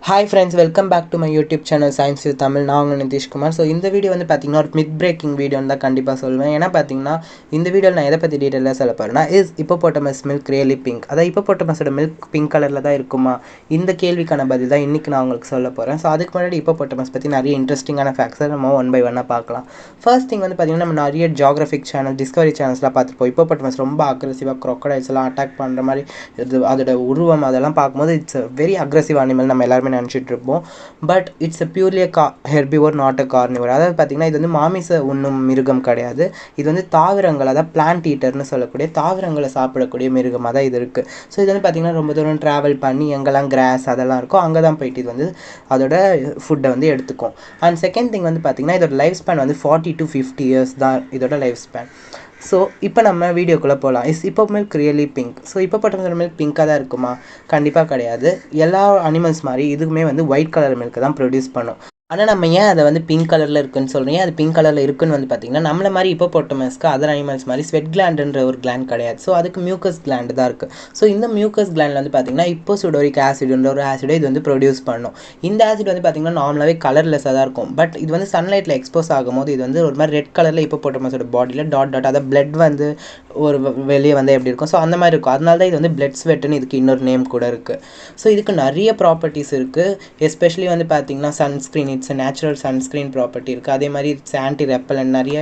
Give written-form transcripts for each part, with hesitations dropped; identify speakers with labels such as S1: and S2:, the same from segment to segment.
S1: Hi friends, welcome back to my YouTube channel Science with Tamil. நான் உங்கள் Nitish Kumar. So இந்த video வந்து பார்த்தீங்கன்னா ஒரு மித் பிரேக்கிங் வீடியோன்னு தான் கண்டிப்பாக சொல்லுவேன். ஏன்னா பார்த்தீங்கன்னா இந்த வீடியோவில் நான் எதை பற்றி டீட்டெயிலாக சொல்ல போகிறேன்னா ஹிப்போபோட்டமஸ் மில்க் ரியலி பிங்க். அதாவது ஹிப்போபோட்டமஸோட மில்க் பிங்க் கலரில் தான் இருக்குமா, இந்த கேள்விக்கான பதில் தான் இன்றைக்கி நான் உங்களுக்கு சொல்ல போகிறேன். ஸோ அதுக்கு முன்னாடி ஹிப்போபோட்டமஸ் பற்றி நிறைய இன்ட்ரெஸ்டிங்கான ஃபேக்ட்ஸை நம்ம ஒன் பை ஒன்னாக பார்க்கலாம். ஃபர்ஸ்ட் திங் வந்து பார்த்தீங்கன்னா நம்ம நிறைய ஜியோகிராஃபிக் சேனல், டிஸ்கவரி சேனல்ஸ்லாம் பார்த்துருப்போம். ஹிப்போபோட்டமஸ் ரொம்ப அக்ரெசிவாக க்ரொக்கடைல்ஸ்லாம் அட்டாக் பண்ணுற மாதிரி அதோட உருவம் அதெல்லாம் பார்க்கும்போது இட்ஸ் வெரி அக்ரெசிவ் அனிமல் நம்ம எல்லாருமே நினச்சிட்டு இருப்போம். But it's purely herbivore not a carnivore. அதாவது பார்த்தீங்கன்னா இது வந்து மாமிச உண்ணும் மிருகம் கிடையாது. இது வந்து தாவரங்கள், அதாவது பிளான்ட் ஈட்டர்னு சொல்லக்கூடிய தாவரங்களை சாப்பிடக்கூடிய மிருகமாக தான் இது இருக்குது. ஸோ இது வந்து பார்த்திங்கன்னா ரொம்ப தூரம் ட்ராவல் பண்ணி எங்கெல்லாம் கிராஸ் அதெல்லாம் இருக்கோ அங்கே தான் போயிட்டு இது வந்து அதோட ஃபுட்டை வந்து எடுத்துக்கும். அண்ட் செகண்ட் திங் வந்து பார்த்திங்கன்னா இதோட லைஃப் ஸ்பேன் வந்து 40 to 50 years தான் இதோட லைஃப் ஸ்பேன். ஸோ இப்போ நம்ம வீடியோக்குள்ளே போகலாம். இப்போ milk really pink. So hippopotamus milk பிங்காக தான் இருக்குமா? கண்டிப்பாக கிடையாது. எல்லா அனிமல்ஸ் மாதிரி இதுக்குமே வந்து ஒயிட் கலர் மில்க் தான் ப்ரொடியூஸ் பண்ணும். ஆனால் நம்ம ஏன் அதை வந்து பிங்க் கலரில் இருக்குன்னு சொல்கிறீங்க? அது பிங்க் கலரில் இருக்குன்னு வந்து பார்த்திங்கன்னா நம்மள மாதிரி ஹிப்போபோட்டமஸ்க்கு அதர் அனிமல்ஸ் மாதிரி ஸ்வெட் கிளாண்டுன்ற ஒரு கிளாண்ட் கிடையாது. ஸோ அதுக்கு மியூக்கஸ் கிளாண்டு தான் இருக்குது. ஸோ இந்த மியூக்கஸ் கிளாண்டில் வந்து பார்த்திங்கன்னா இப்போசிடோரிக் ஆசிட்ன்ற ஒரு ஆசிடை இது வந்து ப்ரொடியூஸ் பண்ணும். இந்த ஆசிட் வந்து பார்த்திங்கன்னா நார்மலாகவே கலர்லெஸ்ஸாக தான் இருக்கும். பட் இது வந்து சன்லைட்டில் எக்ஸ்போஸ் ஆகும்போது இது வந்து ஒரு மாதிரி ரெட் கலரில் ஹிப்போபோட்டமஸோட பாடியில் டாட் டாட், அதாவது பிளட் வந்து ஒரு வெளியே வந்து எப்படி இருக்கும், ஸோ அந்த மாதிரி இருக்கும். அதனால தான் இது வந்து பிளட் ஸ்வெட்டுன்னு இதுக்கு இன்னொரு நேம் கூட இருக்குது. ஸோ இதுக்கு நிறைய ப்ராப்பர்ட்டிஸ் இருக்குது. எஸ்பெஷலி வந்து பார்த்திங்கன்னா sunscreen, it's natural sunscreen property இருக்குது. அதே மாதிரி இட்ஸ் ஆன்டி ரெப்பலண்ட், நிறைய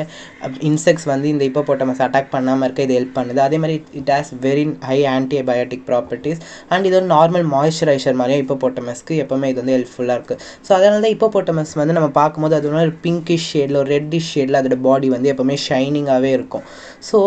S1: இன்செக்ட்ஸ் வந்து இந்த ஹிப்போபோட்டமஸ் அட்டாக் பண்ணாமல் இருக்க இது ஹெல்ப் பண்ணுது. அதே மாதிரி it has very high antibiotic properties. And இது ஒரு நார்மல் மாய்ஸ்சரைசர் மாதிரியே ஹிப்போபோட்டமஸ்க்கு எப்போவுமே இது வந்து ஹெல்ப்ஃபுல்லாக இருக்குது. ஸோ அதனால தான் ஹிப்போபோட்டமஸ் வந்து நம்ம பார்க்கும்போது அது ஒரு பிங்கிஷ் ஷேடில், ஒரு ரெட்டிஷ் ஷேடில் அதோட பாடி வந்து எப்போவுமே ஷைனிங்காகவே இருக்கும். ஸோ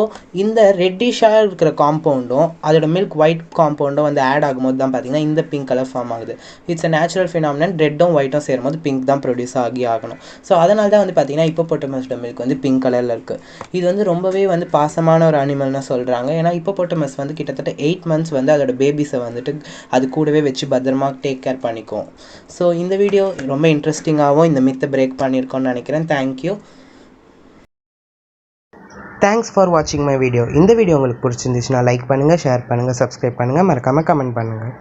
S1: இந்த ரெட்டிஷாக இருக்கிற காம்பவுண்டும் அதோட மில்க் ஒயிட் காம்பவுண்டும் வந்து ஆட் ஆகும்போது தான் பார்த்திங்கன்னா இந்த பிங்க் கலர் ஃபார்ம் ஆகுது. It's a natural phenomenon. ரெட்டும் ஒயிட்டும் சேரும்போது பிங்க் தான் ப்ரொடியூஸ் ஆகணும். ஸோ அதனால தான் வந்து பார்த்திங்கன்னா ஹிப்போபோட்டமஸோட மில்க் வந்து பிங்க் கலரில் இருக்குது. இது வந்து ரொம்பவே வந்து பாசமான ஒரு அனிமல்னு சொல்கிறாங்க. ஏன்னா ஹிப்போபோட்டமஸ் வந்து கிட்டத்தட்ட 8 months வந்து அதோட பேபிஸை வந்துட்டு அது கூடவே வச்சு பத்திரமா டேக் கேர் பண்ணிக்கும். ஸோ இந்த வீடியோ ரொம்ப இன்ட்ரெஸ்டிங்காகவும் இந்த மித்தை பிரேக் பண்ணியிருக்கோன்னு நினைக்கிறேன். தேங்க்யூ. தேங்க்ஸ் ஃபார் வாட்சிங் மை வீடியோ. இந்த வீடியோ உங்களுக்கு பிடிச்சிருந்துச்சுன்னா லைக் பண்ணுங்கள், ஷேர் பண்ணுங்கள், சப்ஸ்கிரைப் பண்ணுங்கள், மறக்காமல் கமெண்ட் பண்ணுங்கள்.